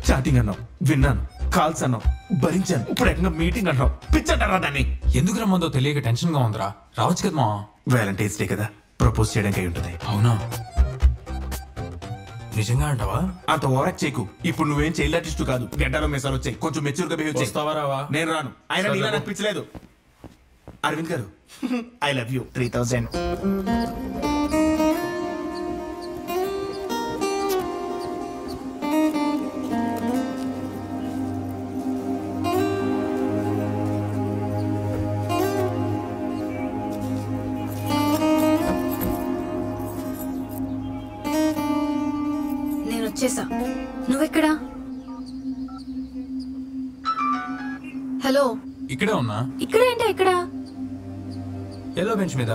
Chatting అన్నావు, విన్నాను, calls అన్నావు, భరించాను, ఇప్పుడు ఏకంగా మీటింగ్ అంటావు. పిచ్చంటారా దాన్ని? ఎందుకు రమ్మందో తెలియక టెన్షన్ గా ఉందిరా. రావచ్చు కదా మా. వ్యాలంటైన్స్ డే కదా, ప్రపోజ్ చేయడానికి అయి ఉంటుంది. అవునా? నిజంగా అంటావా? అంత ఓవరాక్ట్ చేయకు. ఇప్పుడు నువ్వేం చైల్డ్ ఆర్టిస్ట్ కాదు. గడ్డలో మెసాలు వచ్చాయి, కొంచెం మెచ్యూర్ గా బిహేవ్ చేస్తావా? రావా? నేను రాను. ఆయన నీలా అనిపించలేదు. అరవింద్ గారు, ఐ లవ్ యూ. 3000. నేను వచ్చేసా. నువ్వెక్కడా? హలో, ఇక్కడే ఉన్నా. ఇక్కడ ఏంటో? ఎక్కడా? ఎల్లో బెంచ్ మీద.